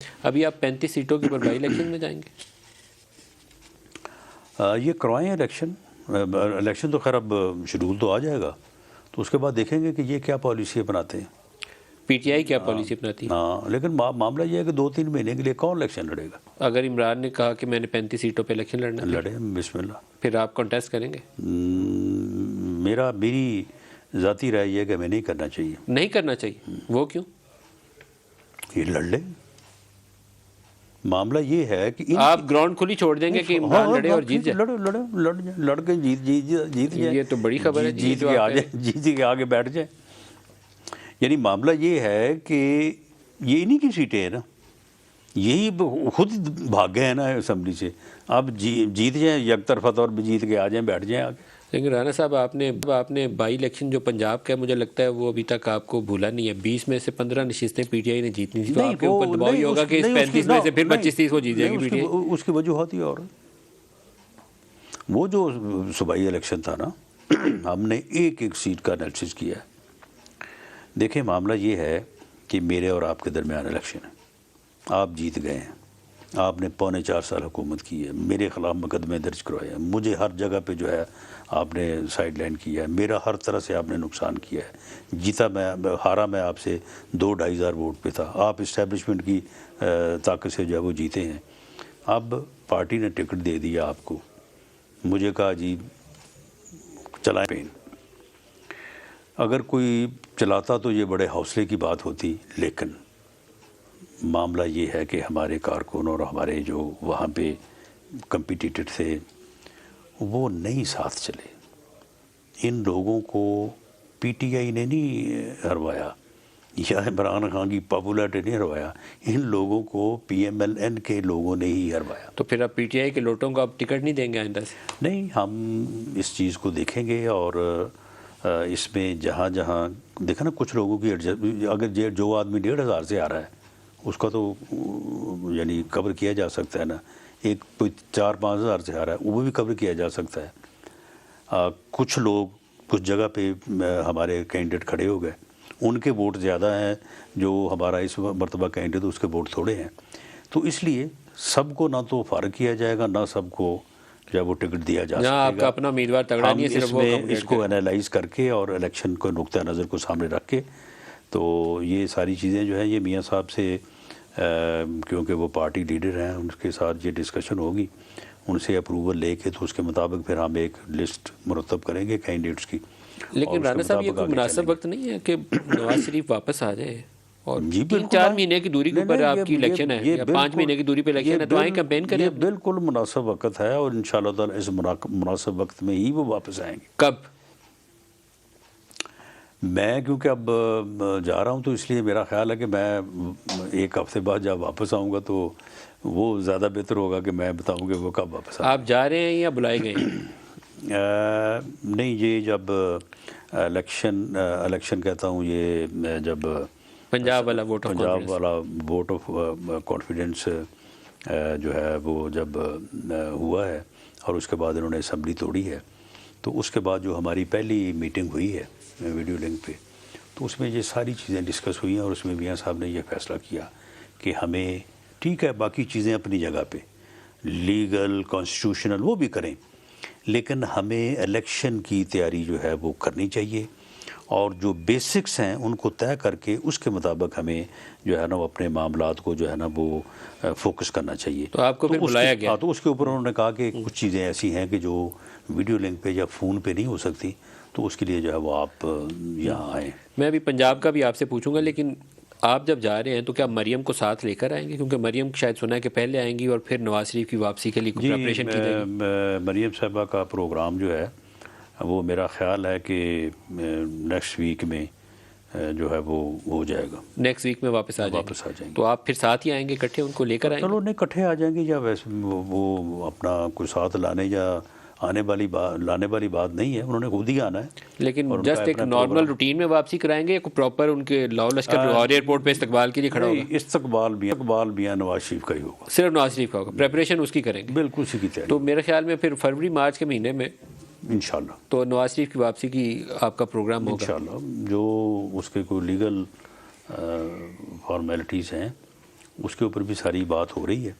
ابھی آپ 35 سیٹوں کے اوپر بائی الیکشن میں جائیں گے؟ یہ کروائیں الیکشن تو خیر اب شیڈول تو آ جائے گا، تو اس کے بعد دیکھیں گے کہ یہ کیا پالیسی بناتے ہیں، پی ٹی آئی کیا پالیسی اپناتی ہے؟ ہاں، لیکن معاملہ یہ ہے کہ 2-3 مہینے کے لیے کون الیکشن لڑے گا؟ اگر عمران نے کہا کہ میں نے 35 سیٹوں پہ الیکشن لڑنا ہے لڑے، بسم اللہ۔ پھر آپ کنٹیسٹ کریں گے؟ میری ذاتی رائے یہ ہے کہ ہمیں نہیں کرنا چاہیے۔ نہیں کرنا چاہیے؟ وہ کیوں؟ یہ لڑ لیں، معاملہ یہ ہے کہ آپ گراؤنڈ کھلی چھوڑ دیں گے کہ عمران لڑے اور جیت جائے؟ لڑ کے جیت جائیں، یہ تو بڑی خبر ہے، جیت کے آ جائیں، جیت کے آگے بیٹھ جائیں۔ یعنی معاملہ یہ ہے کہ یہ انہی کی سیٹیں ہیں نا، یہی خود بھاگ گئے ہیں نا اسمبلی سے، اب جیت جائیں، یک طرفہ طور پہ جیت کے آ جائیں، بیٹھ جائیں آگے۔ لیکن رانا صاحب آپ نے بائی الیکشن جو پنجاب کا ہے مجھے لگتا ہے وہ ابھی تک آپ کو بھولا نہیں ہے، 20 میں سے 15 نشستیں پی ٹی آئی نے جیتنی تھی، تو آپ کے اوپر دباؤ ہی ہوگا کہ اس 35 میں سے پھر 25-30 کو جیت جائے گی پی ٹی آئی۔ اس کی وجوہات ہی اور وہ جو صوبائی الیکشن تھا نا، ہم نے ایک ایک سیٹ کا انالیسس کیا ہے۔ دیکھیں معاملہ یہ ہے کہ میرے اور آپ کے درمیان الیکشن ہے، آپ جیت گئے ہیں، آپ نے 4.25 سال حکومت کی ہے، میرے خلاف مقدمے درج کروائے ہیں، مجھے ہر جگہ پہ جو ہے آپ نے سائیڈ لائن کیا ہے، میرا ہر طرح سے آپ نے نقصان کیا ہے، ہارا میں آپ سے 2-2.5 ہزار ووٹ پہ تھا، آپ اسٹیبلشمنٹ کی طاقت سے جو ہے وہ جیتے ہیں۔ اب پارٹی نے ٹکٹ دے دیا آپ کو، مجھے کہا جی چلائیں پین، اگر کوئی چلاتا تو یہ بڑے حوصلے کی بات ہوتی، لیکن معاملہ یہ ہے کہ ہمارے کارکن اور ہمارے جو وہاں پہ کمپیٹیٹر تھے وہ نہیں ساتھ چلے۔ ان لوگوں کو پی ٹی آئی نے نہیں ہروایا یا عمران خان کی پاپولیرٹی نہیں ہروایا، ان لوگوں کو پی ایم ایل این کے لوگوں نے ہی ہروایا۔ تو پھر آپ پی ٹی آئی کے لوٹوں کو آپ ٹکٹ نہیں دیں گے آئندہ سے؟ نہیں، ہم اس چیز کو دیکھیں گے، اور اس میں جہاں جہاں دیکھا نا کچھ لوگوں کی اگر جو آدمی 1,500 سے آ رہا ہے اس کا تو یعنی کور کیا جا سکتا ہے نا، ایک کوئی 4-5 ہزار سے آ رہا ہے وہ بھی کور کیا جا سکتا ہے۔ کچھ لوگ کچھ جگہ پہ ہمارے کینڈیڈیٹ کھڑے ہو گئے، ان کے ووٹ زیادہ ہیں، جو ہمارا اس مرتبہ کینڈیڈیٹ اس کے ووٹ تھوڑے ہیں، تو اس لیے سب کو نہ تو فارغ کیا جائے گا، نہ سب کو جب وہ ٹکٹ دیا جا سکے گا۔ آپ کا اپنا امیدوار تگڑا نہیں ہے، صرف وہ اس کو انالائز کر کے اور الیکشن کو نقطہ نظر کو سامنے رکھ کے، تو یہ ساری چیزیں جو ہیں یہ میاں صاحب سے کیونکہ وہ پارٹی لیڈر ہیں، ان کے ساتھ یہ ڈسکشن ہوگی، ان سے اپروول لے کے تو اس کے مطابق پھر ہم ایک لسٹ مرتب کریں گے کینڈیڈیٹس کی۔ لیکن رانا صاحب یہ کوئی مناسب وقت نہیں ہے کہ نواز شریف واپس آ جائے، اور 3-4 مہینے کی دوری کے اوپر آپ کی الیکشن ہے، یا 5 مہینے کی دوری پہ الیکشن ہے، تو آئیں کیمپین کریں۔ یہ بالکل مناسب وقت ہے، اور انشاءاللہ تعالی اس مناسب وقت میں ہی وہ واپس آئیں گے۔ کب؟ میں کیونکہ اب جا رہا ہوں تو اس لیے میرا خیال ہے کہ میں 1 ہفتے بعد جب واپس آؤں گا تو وہ زیادہ بہتر ہوگا کہ میں بتاؤں کہ وہ کب واپس آئیں۔ آپ جا رہے ہیں یا بلائے گئے ہیں؟ نہیں، یہ جب الیکشن کہتا ہوں، یہ جب پنجاب والا ووٹ آف کانفیڈنس جو ہے وہ جب ہوا ہے، اور اس کے بعد انہوں نے اسمبلی توڑی ہے، تو اس کے بعد جو ہماری پہلی میٹنگ ہوئی ہے ویڈیو لنک پہ، تو اس میں یہ ساری چیزیں ڈسکس ہوئی ہیں، اور اس میں میاں صاحب نے یہ فیصلہ کیا کہ ہمیں ٹھیک ہے باقی چیزیں اپنی جگہ پہ لیگل کانسٹیٹیوشنل وہ بھی کریں، لیکن ہمیں الیکشن کی تیاری جو ہے وہ کرنی چاہیے، اور جو بیسکس ہیں ان کو طے کر کے اس کے مطابق ہمیں جو ہے نا وہ اپنے معاملات کو جو ہے نا وہ فوکس کرنا چاہیے۔ تو آپ کو پھر بلایا گیا؟ تو اس کے اوپر انہوں نے کہا کہ کچھ چیزیں ایسی ہیں کہ جو ویڈیو لنک پہ یا فون پہ نہیں ہو سکتی، تو اس کے لیے جو ہے وہ آپ یہاں آئیں۔ میں ابھی پنجاب کا بھی آپ سے پوچھوں گا، لیکن آپ جب جا رہے ہیں تو کیا مریم کو ساتھ لے کر آئیں گے؟ کیونکہ مریم شاید سنا ہے کہ پہلے آئیں گی اور پھر نواز شریف کی واپسی کے لیے پریپریشن کی جائے گی۔ مریم صاحبہ کا پروگرام جو ہے وہ میرا خیال ہے کہ نیکسٹ ویک میں جو ہے وہ ہو جائے گا، نیکسٹ ویک میں واپس آ جائیں گے۔ تو آپ پھر ساتھ ہی آئیں گے، اکٹھے ان کو لے کر آئیں گے؟ چلو نہیں، اکٹھے آ جائیں گے، یا ویسے وہ اپنا کوئی ساتھ لانے یا لانے والی بات نہیں ہے، انہوں نے خود ہی آنا ہے۔ لیکن جسٹ ایک نارمل روٹین میں واپسی کرائیں گے، ایک پراپر ان کے لاؤ لشکر لاہور ایئرپورٹ پہ استقبال کے لیے کھڑا ہوگا؟ استقبال بھی نواز شریف کا ہی ہوگا، صرف نواز شریف کا ہوگا، پریپریشن اس کی کریں گے؟ بالکل اسی کی تیاری۔ تو میرے خیال میں پھر فروری مارچ کے مہینے میں انشاءاللہ تو نواز شریف کی واپسی کی آپ کا پروگرام ہوگا انشاءاللہ۔ جو اس کے کوئی لیگل فارمیلٹیز ہیں اس کے اوپر بھی ساری بات ہو رہی ہے.